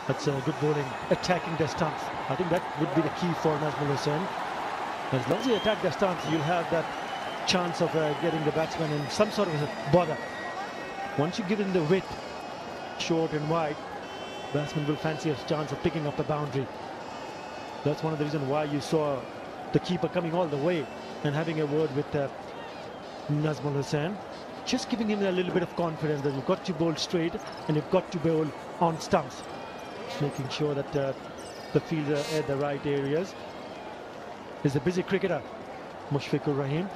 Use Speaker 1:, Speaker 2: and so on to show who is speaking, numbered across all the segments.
Speaker 1: That's a good bowling, attacking the stumps. I think that would be the key for Nazmul Hussain. As long as you attack the stumps, you'll have that chance of getting the batsman in some sort of a bother. Once you give him the width, short and wide, batsman will fancy a chance of picking up a boundary. That's one of the reasons why you saw the keeper coming all the way and having a word with Nazmul Hussain. Just giving him a little bit of confidence that you've got to bowl straight and you've got to bowl on stumps. Just making sure that the fielder at the right areas. He's a busy cricketer, Mushfiqur Rahim.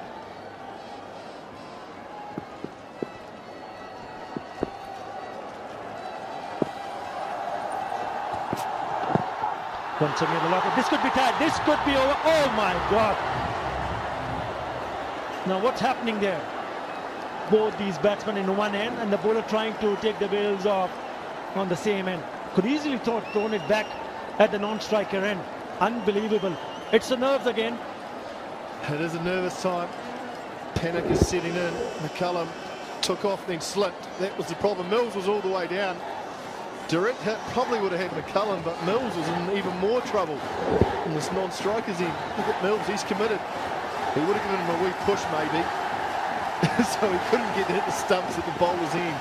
Speaker 1: Once again, a lot of this could be tied. This could be over. Oh my God! Now what's happening there? Both these batsmen in one end and the bowler trying to take the bails off on the same end. Could easily thrown it back at the non-striker end. Unbelievable. It's the nerves again.
Speaker 2: It is a nervous time. Panic is setting in. McCullum took off, then slipped. That was the problem. Mills was all the way down. Direct hit probably would have had McCullum, but Mills was in even more trouble in this non-striker's end. Look at Mills, he's committed. He would have given him a wee push maybe. So he couldn't get to hit the stumps at the bowler's end.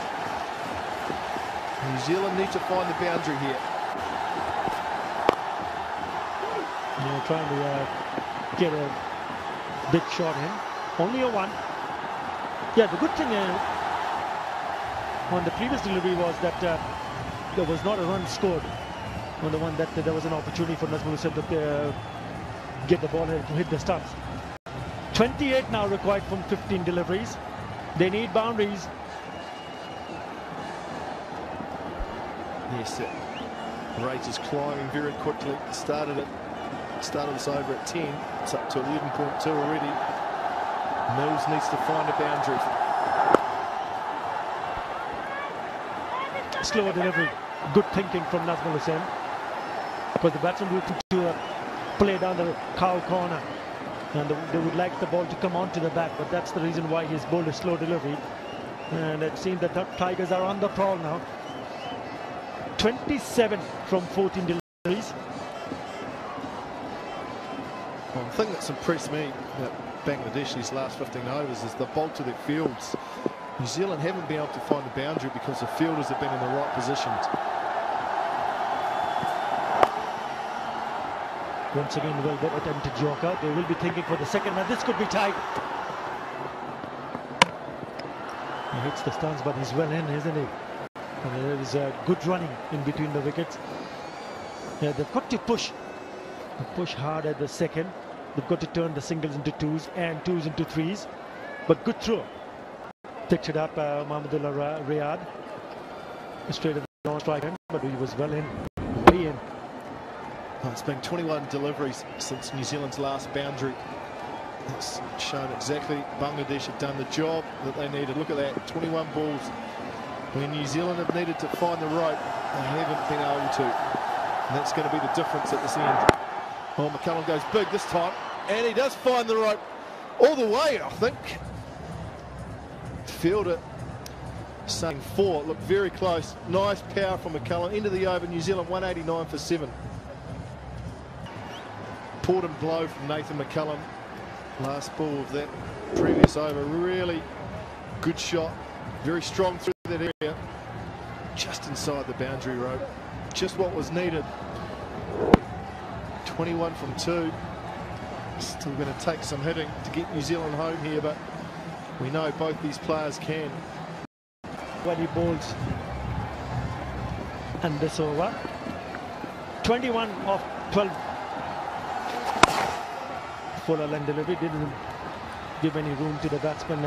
Speaker 2: New Zealand need to find the boundary here.
Speaker 1: They're trying to get a big shot in. Only a one. Yeah, the good thing on the previous delivery was that there was not a run scored on the one that there was an opportunity for Nazmul Hussain to get the ball to hit the stumps. 28 now required from 15 deliveries. They need boundaries.
Speaker 2: Yes, the rate is climbing very quickly. Started this over at 10. It's up to 11.2 already. Mills needs to find a boundary.
Speaker 1: Slower delivery. Good thinking from Nazmul Hussain. Because the batsman will to play down the cow corner. And they would like the ball to come onto the back, but that's the reason why he's bowled a slow delivery. And it seems that the Tigers are on the prowl now. 27 from 14 deliveries.
Speaker 2: Well, the thing that's impressed me about Bangladesh these last 15 overs is the bulk of their fields. New Zealand haven't been able to find the boundary because the fielders have been in the right positions.
Speaker 1: Once again, well attempted Joker. They will be thinking for the second one. This could be tight. He hits the stance, but he's well in, isn't he? And there is a good running in between the wickets. Yeah, they've got to push hard at the second. They've got to turn the singles into twos and twos into threes. But good throw. Picked it up, Mahmudullah Riyad. Straight at the non-striker, but he was well in, way in.
Speaker 2: Oh, it's been 21 deliveries since New Zealand's last boundary. It's shown exactly Bangladesh have done the job that they needed. Look at that, 21 balls. When New Zealand have needed to find the rope, they haven't been able to. And that's going to be the difference at this end. Oh, McCullum goes big this time, and he does find the rope all the way, I think. Fielder saying 4, looked very close. Nice power from McCullum into the over. New Zealand 189 for 7. Important blow from Nathan McCullum. Last ball of that previous over. Really good shot. Very strong through that area. Just inside the boundary rope. Just what was needed. 21 from 2. Still going to take some hitting to get New Zealand home here, but we know both these players can.
Speaker 1: When he bowls and this over. 21 of 12. Fuller line delivery didn't give any room to the batsman.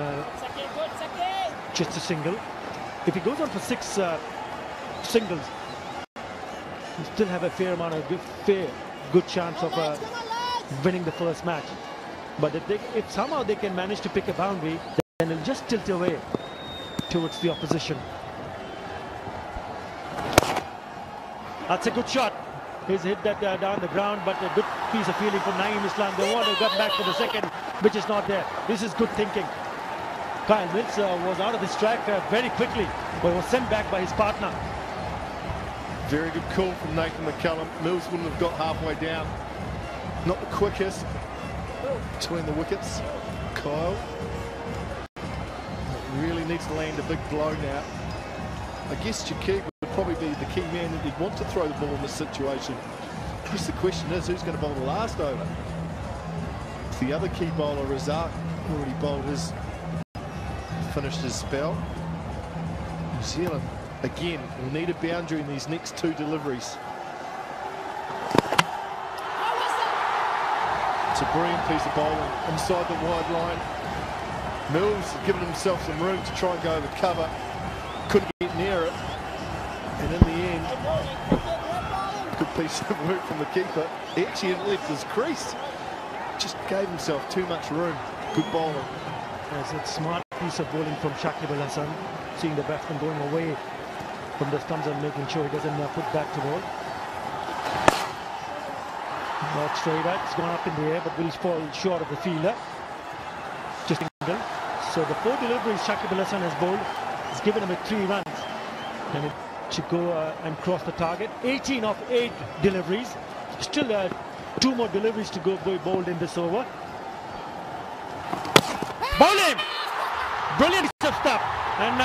Speaker 1: Just a single. If he goes on for 6 singles, he still have a fair amount of good chance of winning the first match. But if somehow they can manage to pick a boundary, then it'll just tilt away towards the opposition. That's a good shot. He's hit that down the ground, but a good piece of fielding from Naeem Islam. The one who got back for the second, which is not there. This is good thinking. Kyle Mills was out of his track very quickly, but was sent back by his partner.
Speaker 2: Very good call from Nathan McCullum. Mills wouldn't have got halfway down. Not the quickest between the wickets. Kyle really needs to land a big blow now. I guess Jakig would probably be the key man that he'd want to throw the ball in this situation. I guess the question is, who's going to bowl the last over? The other key bowler, Razak, already bowled his, finished his spell. New Zealand, again, will need a boundary in these next two deliveries. It's a brilliant piece of bowling inside the wide line. Mills has given himself some room to try and go over cover. Couldn't get near it. And in the end, good piece of work from the keeper. He actually hadn't left his crease. Just gave himself too much room. Good bowling.
Speaker 1: Yes, it's a smart piece of bowling from Shakib Al Hasan. Seeing the batsman going away from the stumps and making sure he doesn't put back to bowl. Not straight out. It's gone up in the air, but will fall short of the fielder. Just single. So the 4 deliveries Shakib Al Hasan has bowled has given him 3 runs. And it should go and cross the target. 18 of 8 deliveries. Still 2 more deliveries to go bowled in this over. Bowling! Brilliant stuff. And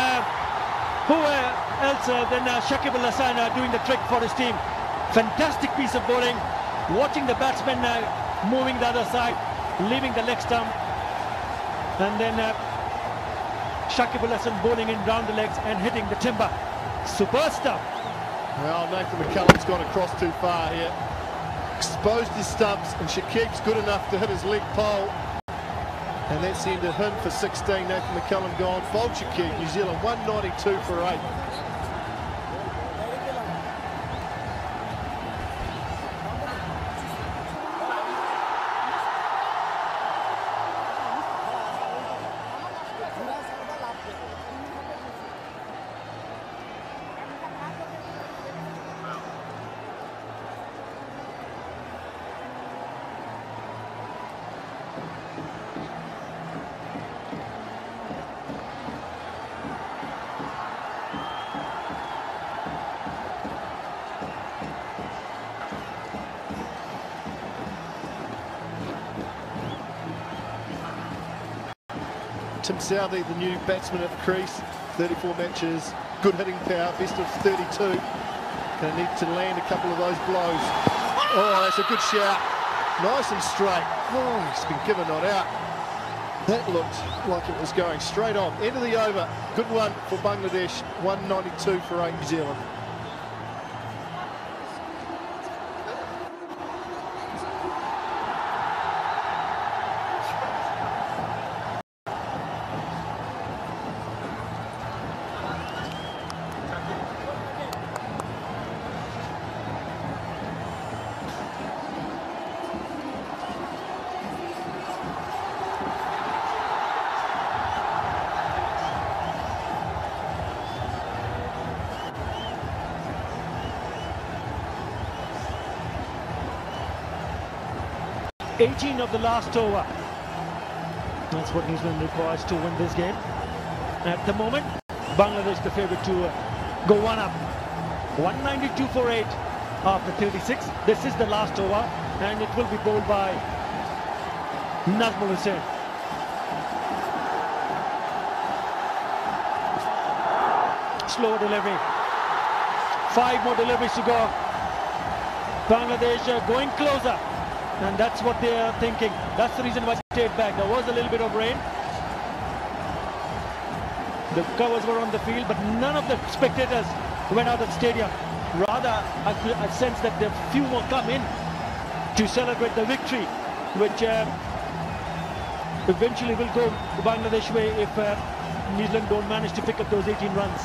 Speaker 1: who else than Shakib Al Hasan doing the trick for his team. Fantastic piece of bowling. Watching the batsman moving the other side, leaving the leg stump. And then Shakib Al Hasan bowling in round the legs and hitting the timber. Super stuff.
Speaker 2: Well, Nathan McCullum's gone across too far here. Exposed his stumps, and Shakib's good enough to hit his leg pole. And that's ended him for 16. Nathan McCullum gone. Bowled Shakib. New Zealand 192 for 8. Tim Southey, the new batsman at the crease, 34 matches, good hitting power, best of 32. Going to need to land a couple of those blows. Oh, that's a good shout. Nice and straight. Oh, he's been given not out. That looked like it was going straight on. End of the over. Good one for Bangladesh. 192 for 8 New Zealand.
Speaker 1: $18 of the last over. That's what New Zealand requires to win this game. At the moment, Bangladesh the favourite to go one up. 192 for 8 after 36. This is the last over, and it will be bowled by Nazmul Hussain. Slow delivery. 5 more deliveries to go. Bangladesh going closer. And that's what they are thinking. That's the reason why they stayed back. There was a little bit of rain. The covers were on the field, but none of the spectators went out of the stadium. Rather, I sense that the few more come in to celebrate the victory, which eventually will go the Bangladesh way if New Zealand don't manage to pick up those 18 runs.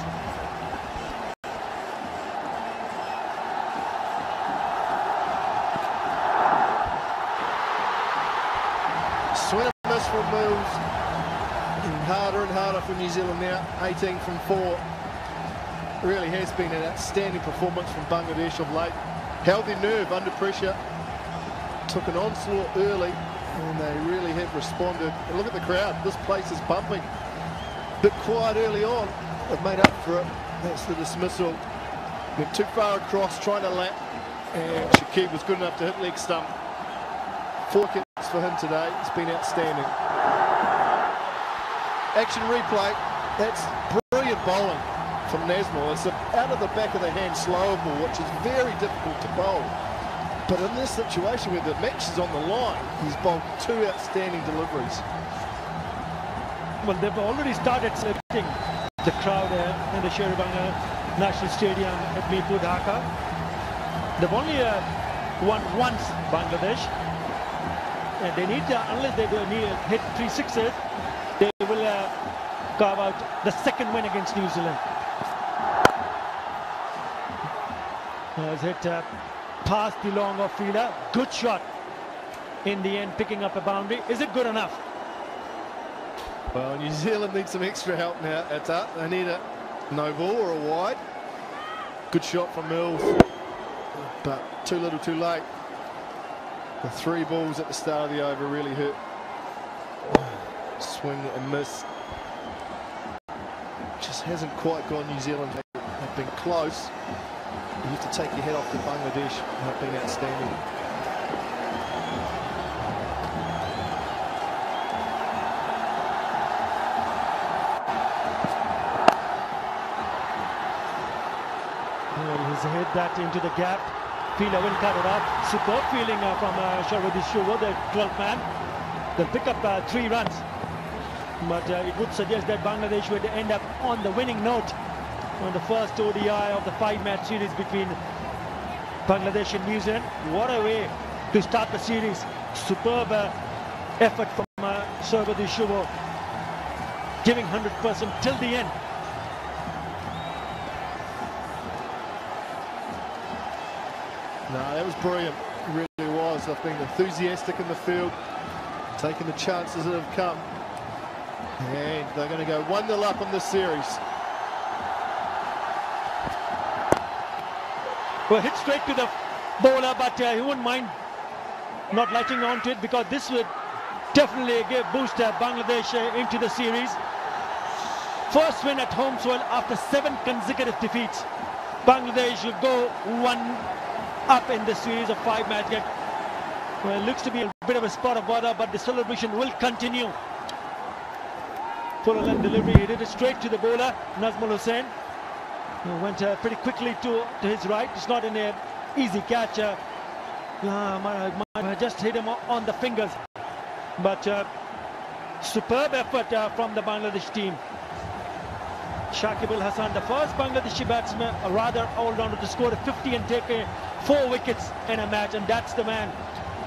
Speaker 2: Swing and miss from Mills. And harder for New Zealand now. 18 from 4. Really has been an outstanding performance from Bangladesh of late. Held their nerve under pressure. Took an onslaught early, and they really have responded. And look at the crowd. This place is pumping. Bit quiet early on. They've made up for it. That's the dismissal Went too far across, trying to lap, and Shakib was good enough to hit leg stump. 4 kicks for him today. It's been outstanding. Action replay. That's brilliant bowling from Nazmul. It's out of the back of the hand slower ball, which is very difficult to bowl. But in this situation where the match is on the line, he's bowled 2 outstanding deliveries.
Speaker 1: Well, they've already started selecting the crowd in the Sheribanga National Stadium at DHAKA. They've only won once, Bangladesh. And they need to, unless they hit 3 sixes, they will carve out the second win against New Zealand. Has hit past the long off fielder. Good shot in the end, picking up a boundary. Is it good enough?
Speaker 2: Well, New Zealand needs some extra help now. They need a no ball or a wide. Good shot from Mills, but too little too late. The 3 balls at the start of the over really hurt. Swing and miss. Just hasn't quite gone. New Zealand have been close. You have to take your head off to Bangladesh. Not being outstanding.
Speaker 1: Well, he's hit that into the gap. Fielder will cut it off. Superb fielding from Sharwadi Shuvo, the 12th man. They'll pick up 3 runs. But it would suggest that Bangladesh would end up on the winning note on the first ODI of the 5-match series between Bangladesh and New Zealand. What a way to start the series. Superb effort from Sharwadi Shuvo, giving 100% till the end.
Speaker 2: No, that was brilliant. It really was. I've been enthusiastic in the field, taking the chances that have come. And they're going to go 1-0 up in this series.
Speaker 1: Well, hit straight to the bowler, but he wouldn't mind not latching onto it, because this would definitely boost Bangladesh into the series. First win at home soil after 7 consecutive defeats. Bangladesh will go 1 up in the series of 5-match game. Well, it looks to be a bit of a spot of water, but the celebration will continue. Full length delivery, he did it straight to the bowler, Nazmul Hussain. He went pretty quickly to his right. It's not an easy catch. Might just hit him on the fingers. But superb effort from the Bangladesh team. Shakib Al Hasan, the first Bangladeshi batsman, a rather all-rounder to score a 50 and take 4 wickets in a match, and that's the man.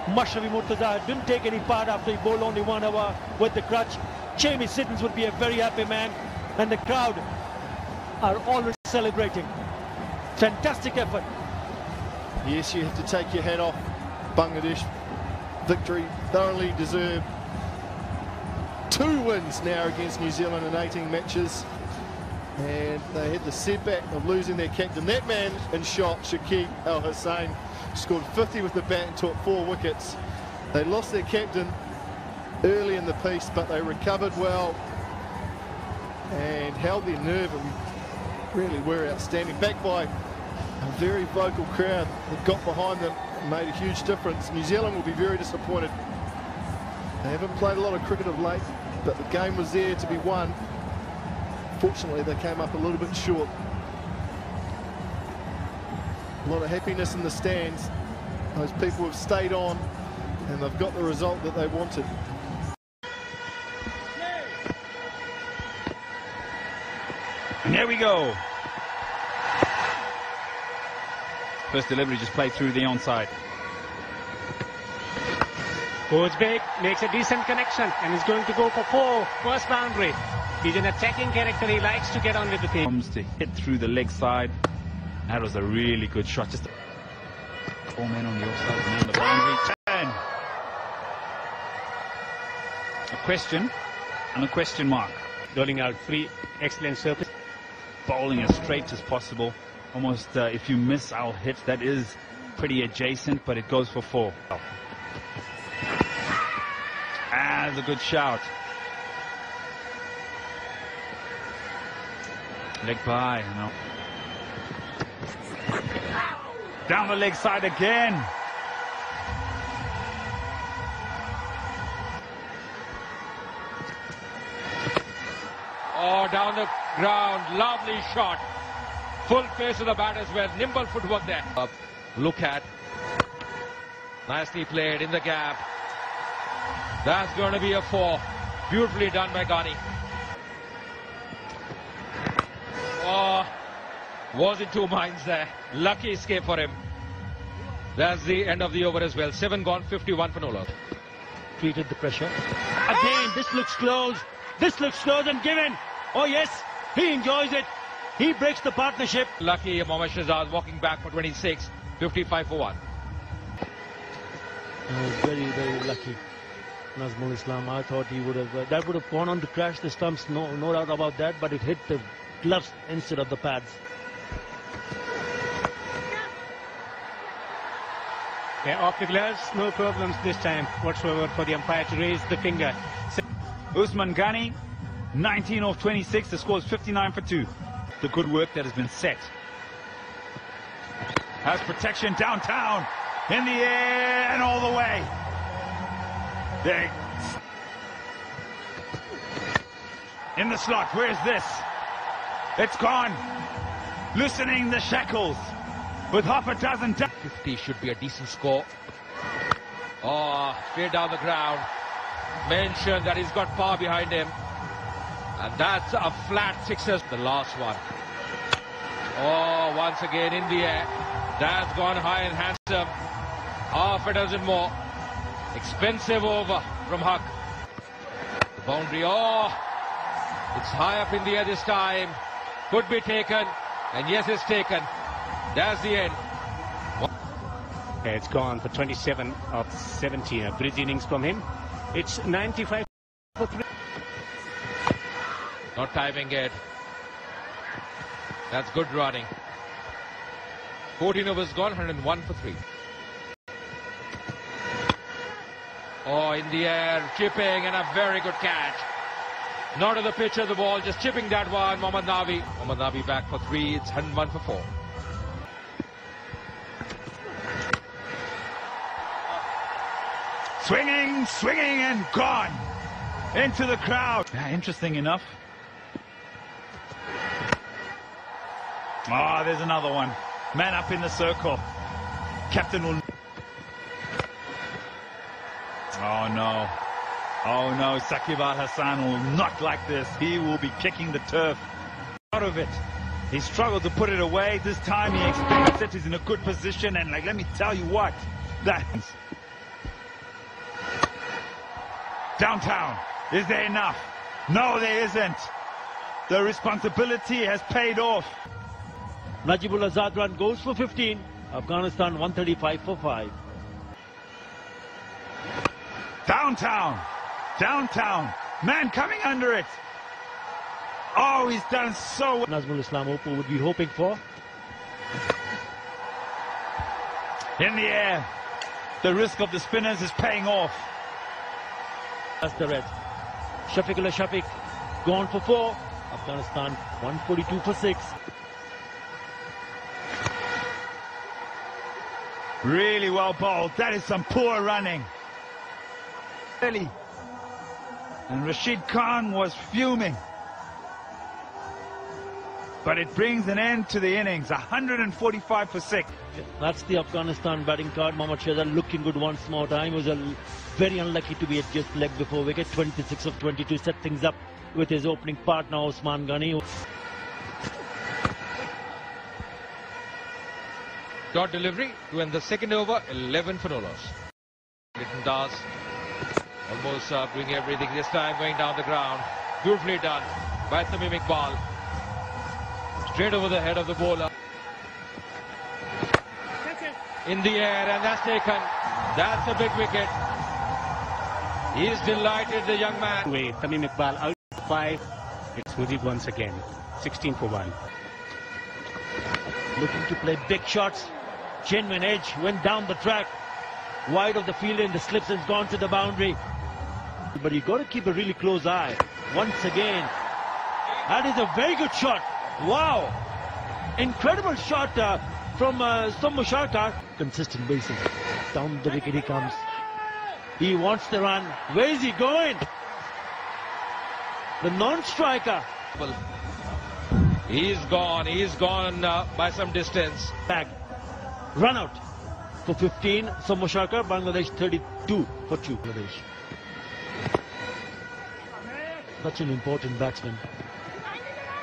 Speaker 1: Mashrafi Murtaza didn't take any part after he bowled only 1 over with the crutch. Jamie Siddons would be a very happy man, and the crowd are already celebrating. Fantastic effort.
Speaker 2: Yes, you have to take your hat off. Bangladesh victory thoroughly deserved. 2 wins now against New Zealand in 18 matches. And they had the setback of losing their captain. That man in shot, Shakib Al Hasan, scored 50 with the bat and took 4 wickets. They lost their captain early in the piece, but they recovered well and held their nerve and really were outstanding. Backed by a very vocal crowd that got behind them and made a huge difference. New Zealand will be very disappointed. They haven't played a lot of cricket of late, but the game was there to be won. Fortunately, they came up a little bit short. A lot of happiness in the stands. Those people have stayed on and they've got the result that they wanted.
Speaker 3: And here we go. First delivery just played through the onside.
Speaker 4: Goes big, makes a decent connection, and is going to go for 4. First boundary. He's an attacking character. He likes to get on with the team.
Speaker 3: Comes to hit through the leg side. That was a really good shot. Just 4 men on the offside and on the boundary. 10. A question and a question mark.
Speaker 4: Rolling out free, excellent surface.
Speaker 3: Bowling as straight as possible. Almost if you miss, I'll hit. That is pretty adjacent, but it goes for 4. That's a good shout. Leg by, you know. Down the leg side again.
Speaker 5: Oh, down the ground, lovely shot. Full face of the bat as well, nimble footwork there. Look at, nicely played in the gap. That's going to be a 4. Beautifully done by Ghani. Oh, was in two minds there. Lucky escape for him. That's the end of the over as well. 7 gone, 51 for no loss.
Speaker 1: Treated the pressure. Again, this looks close. This looks close and given. Oh yes, he enjoys it. He breaks the partnership.
Speaker 5: Lucky Mohammad Shahzad walking back for 26, 55 for 1.
Speaker 1: Very, very lucky. Nazmul Islam, I thought he would have, that would have gone on to crash the stumps, no doubt about that, but it hit the gloves instead of the pads.
Speaker 4: Yeah, off the gloves, no problems this time whatsoever for the umpire to raise the finger.
Speaker 3: Usman Ghani, 19 of 26, the score is 59 for 2. The good work that has been set. Has protection downtown, in the air and all the way. There. In the slot, where's this? It's gone. Loosening the shackles with half a dozen.
Speaker 5: 50 should be a decent score. Oh, straight down the ground. Mentioned that he's got power behind him. And that's a flat 6er. The last one. Oh, once again in the air. That's gone high and handsome. Half a dozen more. Expensive over from Huck. The boundary. Oh, it's high up in the air this time. Could be taken. And yes, it's taken. That's the end.
Speaker 4: Yeah, it's gone for 27 of 17. A bridge innings from him. It's 95 for 3.
Speaker 5: Not timing it. That's good running. 14 overs gone, 101 for 3. Oh, in the air, chipping, and a very good catch. Not on the pitch of the ball, just chipping that one. Mohammad Nabi. Mohammad Nabi back for 3. It's 101 for 4.
Speaker 3: Swinging, swinging, and gone into the crowd. Yeah, interesting enough. Oh, there's another one. Man up in the circle. Captain will... Oh, no. Oh, no. Saqib Al Hassan will not like this. He will be kicking the turf out of it. He struggled to put it away. This time he expects it. He's in a good position. And, let me tell you what. That's... Downtown. Is there enough? No, there isn't. The responsibility has paid off.
Speaker 1: Najibul Azad run goes for 15. Afghanistan 135 for 5.
Speaker 3: Downtown. Downtown. Man coming under it. Oh, he's done so well.
Speaker 1: Nazmul Islam Oppo would be hoping for.
Speaker 3: In the air. The risk of the spinners is paying off.
Speaker 1: That's the red. Shafiqullah Shafiq gone for 4. Afghanistan 142 for 6.
Speaker 3: Really well bowled. That is some poor running. Really. And Rashid Khan was fuming. But it brings an end to the innings. 145 for 6.
Speaker 1: That's the Afghanistan batting card. Mohammad Shahzad looking good once more time. Was very unlucky to be at just leg before wicket. 26 of 22 set things up with his opening partner Usman Ghani.
Speaker 5: Dot delivery to end the second over, 11 for no loss. Litton Das almost doing everything this time, going down the ground. Beautifully done by Tamim Iqbal. Straight over the head of the bowler. In the air, and that's taken. That's a big wicket. He's delighted, the young man.
Speaker 4: With Tamim Iqbal out 5. It's Mujib once again. 16 for 1.
Speaker 1: Looking to play big shots. Genuine edge, went down the track. Wide of the field and the slips has gone to the boundary. But you've got to keep a really close eye. Once again. That is a very good shot. Wow. Incredible shot. from Musharka. Consistent basis. Down the wicket he comes. He wants the run. Where is he going? The non-striker.
Speaker 5: He's gone by some distance.
Speaker 1: Back. Run out for 15. So Musharka, Bangladesh 32 for 2. Bangladesh. Such an important batsman.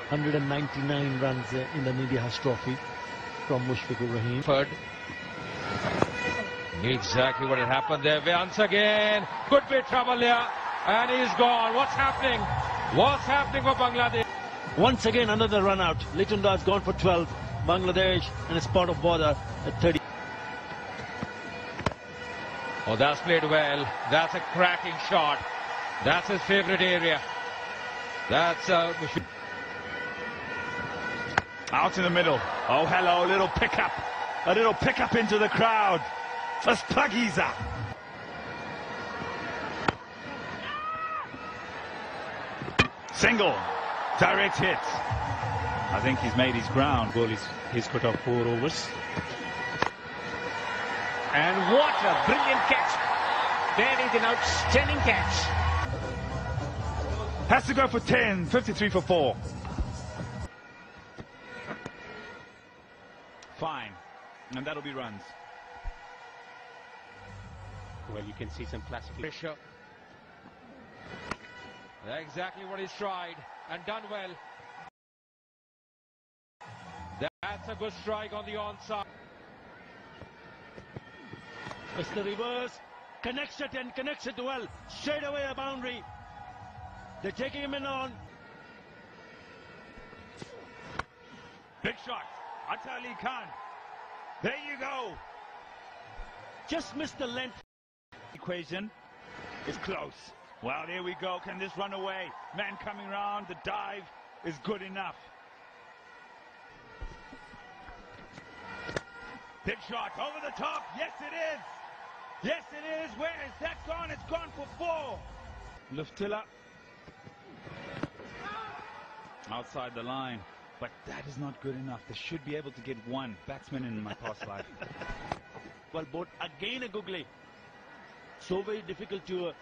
Speaker 1: 199 runs in the Nidihas Trophy from Mushfiqur Rahim.
Speaker 5: Third. Exactly what had happened there. Once again, could be trouble here. And he's gone. What's happening? What's happening for Bangladesh?
Speaker 1: Once again, another run out. Litunda has gone for 12. Bangladesh in a spot of bother at 30.
Speaker 5: Oh, that's played well. That's a cracking shot. That's his favourite area. That's
Speaker 3: out in the middle. Oh, hello, a little pickup. A little pickup into the crowd. For Spagiza. Single. Direct hit. I think he's made his ground.
Speaker 4: Goal is he's cut off 4 overs. And what a brilliant catch. That is an outstanding catch.
Speaker 3: Has to go for 10. 53 for 4. Fine. And that'll be runs.
Speaker 4: Well, you can see some classic
Speaker 5: pressure. Exactly what he's tried and done well. That's a good strike on the onside.
Speaker 1: It's the reverse. Connects it and connects it well. Straight away a boundary. They're taking him in on.
Speaker 3: Big shot. Atali Khan. There you go.
Speaker 1: Just missed the length.
Speaker 3: Equation is close. Well, here we go. Can this run away? Man coming round. The dive is good enough. Big shot over the top. Yes, it is. Yes, it is. Where is that gone? It's gone for 4. Luftilla. Outside the line. But that is not good enough. They should be able to get 1 batsman in my past life.
Speaker 1: Well, both again a googly. So very difficult to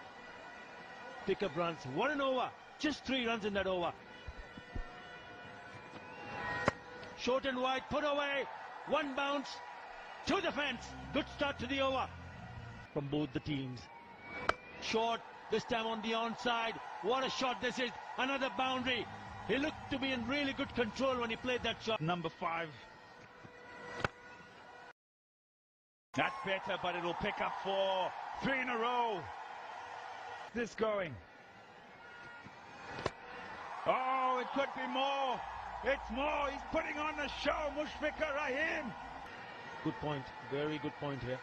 Speaker 1: pick up runs. What an over. Just 3 runs in that over. Short and wide. Put away. 1 bounce. To the fence. Good start to the over. From both the teams. Short. This time on the onside. What a shot this is. Another boundary. He looked to be in really good control when he played that shot.
Speaker 3: Number 5. That's better, but it'll pick up 4. 3 in a row. This going. Oh, it could be more. It's more. He's putting on the show. Mushfiqur Rahim.
Speaker 1: Good point. Very good point here.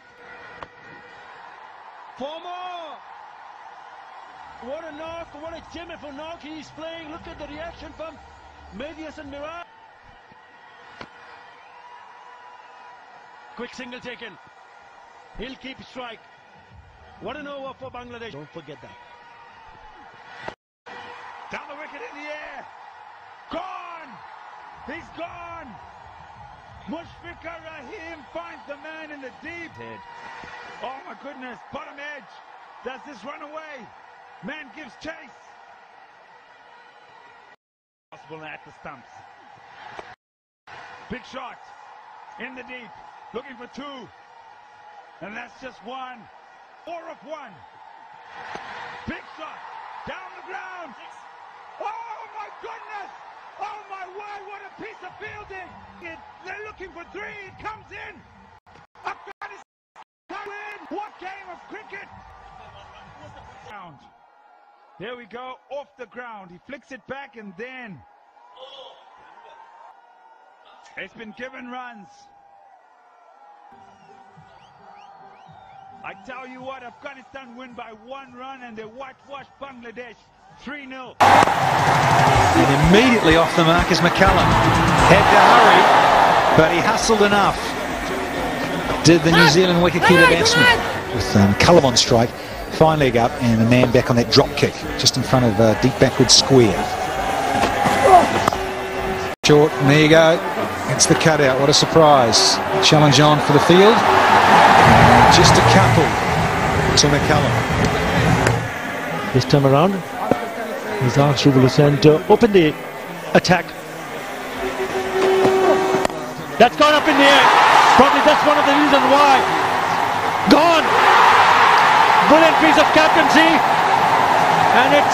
Speaker 1: 4 more. What a knock. What a Jimmy for knock he's playing. Look at the reaction from Medias and Miraj. Quick single taken. He'll keep strike. What an over for Bangladesh. Don't forget that.
Speaker 3: Down the wicket in the air. Gone. He's gone. Mushfiqur Rahim finds the man in the deep head. Oh my goodness. Bottom edge. Does this run away? Man gives chase. Possible at the stumps. Big shot. In the deep. Looking for 2. And that's just 1. 4 of 1. Big shot. Down the ground. Oh my goodness. Oh my word. What a piece of fielding. They're looking for 3. It comes in. Afghanistan win. What game of cricket. There we go. Off the ground. He flicks it back and then. It's been given runs. I tell you what, Afghanistan win by 1 run and they whitewashed Bangladesh 3-0.
Speaker 6: And immediately off the mark is McCullum. Had to hurry, but he hustled enough. Did the New Zealand wicketkeeper batsman with McCullum on strike. Fine leg up and a man back on that drop kick just in front of a deep backward square. Short, and there you go. It's the cutout. What a surprise. Challenge on for the field. And just a couple to McCullum.
Speaker 1: This time around, he's asked Rubal Hussain to open the attack. That's gone up in the air. Probably that's one of the reasons why. Gone. Brilliant piece of captaincy. And it's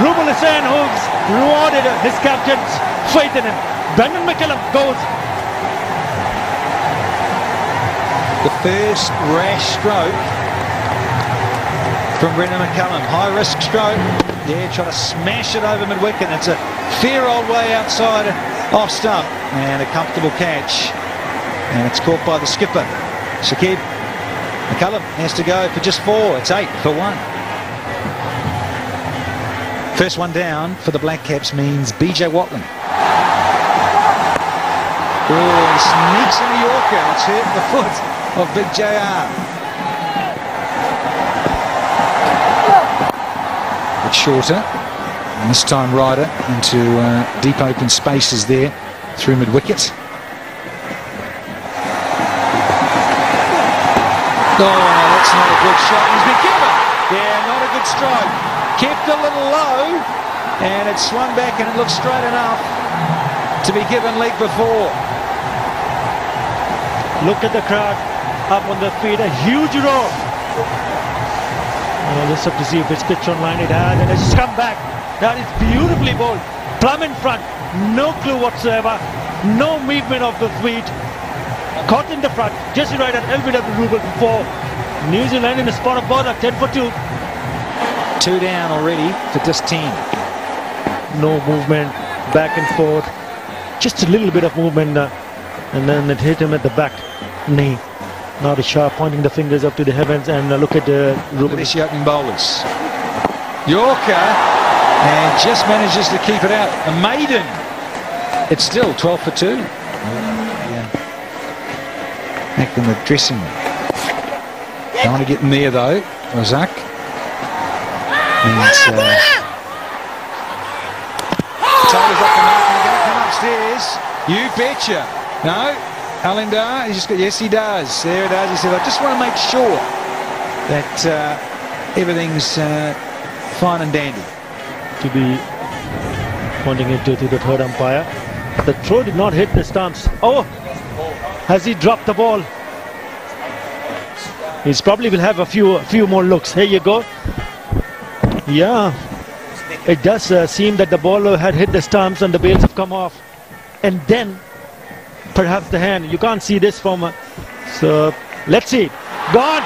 Speaker 1: Rubal Hussain who's rewarded his captain's faith in him. Brendan McCullum goes.
Speaker 6: The first rash stroke from Brendan McCullum. High risk stroke. Yeah, try to smash it over mid-wicket. It's a fair old way outside off stump. And a comfortable catch. And it's caught by the skipper, Shakib. McCullum has to go for just 4. It's 8 for 1. First one down for the Black Caps means BJ Watling. Oh, he sneaks in the Yorker. It's hit the foot of Big JR. It's shorter. And this time Ryder into deep open spaces there through mid-wicket. Oh, that's not a good shot. He's been given. Yeah, not a good strike. Kept a little low, and it swung back, and it looks straight enough to be given leg before.
Speaker 1: Look at the crowd up on their feet. A huge roar. Let's have to see if it's pitched online. It has, and it's just come back. That is beautifully bowled. Plumb in front. No clue whatsoever. No movement of the feet. Caught in the front. Just right at LBW Rubal before. New Zealand in a spot of bowler. 10 for 2.
Speaker 6: 2 down already for just 10.
Speaker 1: No movement. Back and forth. Just a little bit of movement. And then it hit him at the back knee. Now the Shah pointing the fingers up to the heavens, and look at the
Speaker 6: Rubal. The opening bowlers. Yorker, and just manages to keep it out. A maiden. It's still 12 for 2. Yeah. Back in the dressing room. Don't want to get in there though, Razak. And Taylor's up the mark and going to come upstairs. You betcha. No, Alindar, he's just got, yes he does. There it is. He said, I just want to make sure that everything's fine and dandy.
Speaker 1: To be pointing it to the third umpire. The throw did not hit the stumps. Oh, has he dropped the ball? He's probably will have a few more looks. Here you go. Yeah, it does seem that the ball had hit the stumps and the bails have come off. And then perhaps the hand. You can't see this from so let's see. Gone.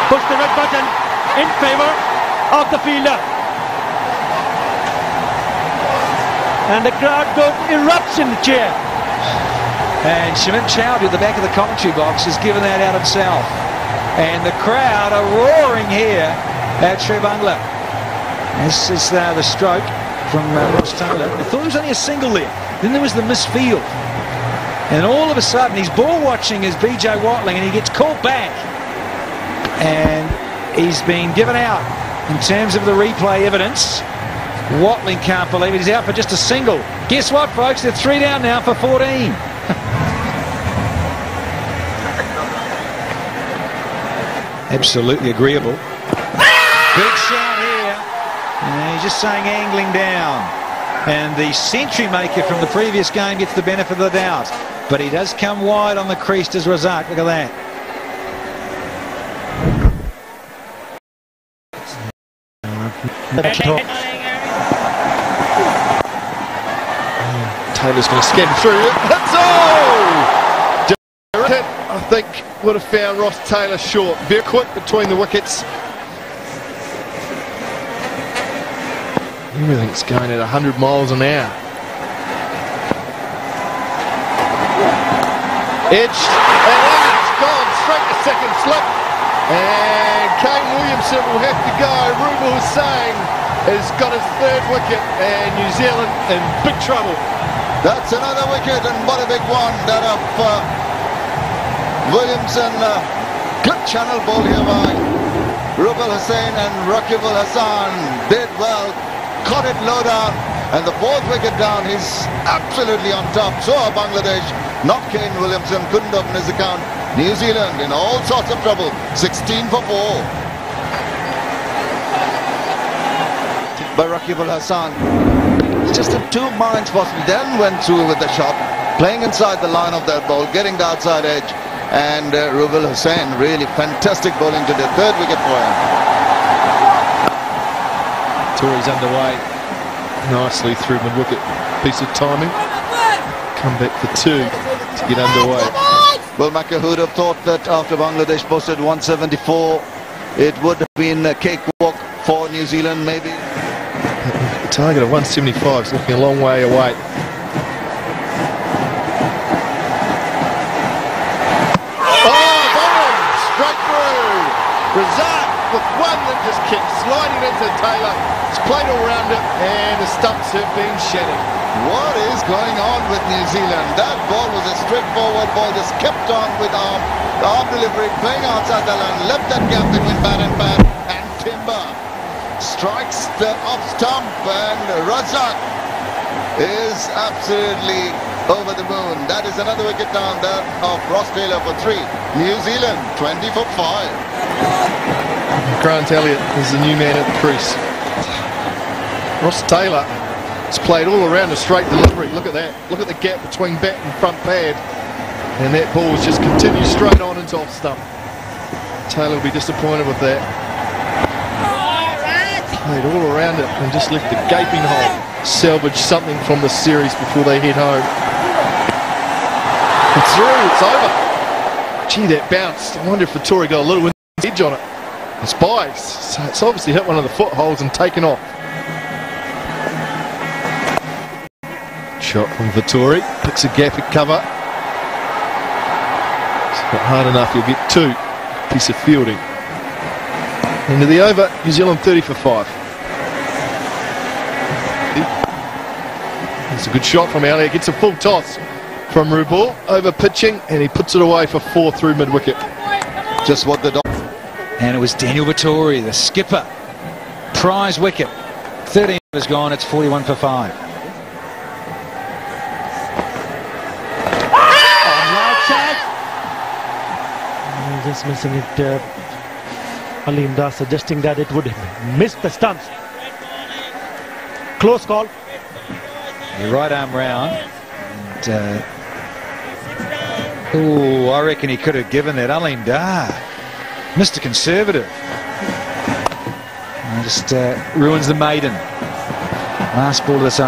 Speaker 1: Push the red button in favor of the fielder. And the crowd goes erupts in the chair.
Speaker 6: And Shamim Chowdhury at the back of the commentary box has given that out himself. And the crowd are roaring here at Sri Bangla. This is the stroke from Ross Taylor. I thought it was only a single there. Then there was the misfield. And all of a sudden, he's ball watching as BJ Watling, and he gets called back. And he's been given out in terms of the replay evidence. Watling can't believe it. He's out for just a single. Guess what, folks? They're 3 down now for 14. Absolutely agreeable. Big shot here. And he's just saying angling down. And the century maker from the previous game gets the benefit of the doubt. But he does come wide on the crease, does Razak. Look at that.
Speaker 2: Taylor's going to scan through it. That's all! I think would have found Ross Taylor short. Very quick between the wickets. Everything's going at 100 miles an hour. Edged, and it's gone straight to second slip. And Kane Williamson will have to go. Rubal Hussain has got his 3rd wicket, and New Zealand in big trouble.
Speaker 7: That's another wicket, and what a big one. That of Williamson. Good channel ball here by Rubal Hussain, and Rakib Al Hassan did well. Caught it low down. And the fourth wicket down, he's absolutely on top. So are Bangladesh. Not Kane Williamson, couldn't open his account. New Zealand in all sorts of trouble. 16 for 4. By Rakibul Hassan. It's just in two minds possibly. Then went through with the shot. Playing inside the line of that ball, getting the outside edge. And Rubel Hussain, really fantastic bowling today. Third wicket for him.
Speaker 2: Tory's underway nicely through mid-wicket. Piece of timing. Come back for 2 to get underway.
Speaker 7: Well, Maka, who'd have thought that after Bangladesh posted 174, it would have been a cakewalk for New Zealand, maybe.
Speaker 2: The target of 175 is looking a long way away. Razak with one that just kept sliding into Taylor. It's played all around it, and the stumps have been shattered.
Speaker 7: What is going on with New Zealand? That ball was a straightforward ball, just kept on with arm. The arm delivery, playing outside the line, left that gap between bat and pad, and Timber strikes the off stump, and Razak is absolutely over the moon. That is another wicket down there of Ross Taylor for 3. New Zealand 20 for 5.
Speaker 2: Grant Elliott is the new man at the crease. Ross Taylor has played all around a straight delivery. Look at that. Look at the gap between bat and front pad. And that ball has just continued straight on into off stump. Taylor will be disappointed with that. Played all around it and just left a gaping hole. Salvage something from the series before they head home. It's through, it's over. Gee, that bounced. I wonder if Vittori got a little edge on it. It's by, so it's obviously hit one of the footholds and taken off. Shot from Vittori, picks a gap at cover. It's not hard enough, you'll get 2. Piece of fielding. Into the over, New Zealand 30 for 5. It's a good shot from Elliott, gets a full toss from Rubel, over pitching, and he puts it away for 4 through mid-wicket.
Speaker 7: Just what the...
Speaker 6: And it was Daniel Vittori, the skipper. Prize wicket. 13 overs gone, it's 41 for 5.
Speaker 1: Just missing it. Ali Imdad suggesting that it would miss the stumps. Close call.
Speaker 6: Your right arm round. And, I reckon he could have given that. Ali Imdad, Mr. Conservative. And just ruins the maiden. Last ball of the side.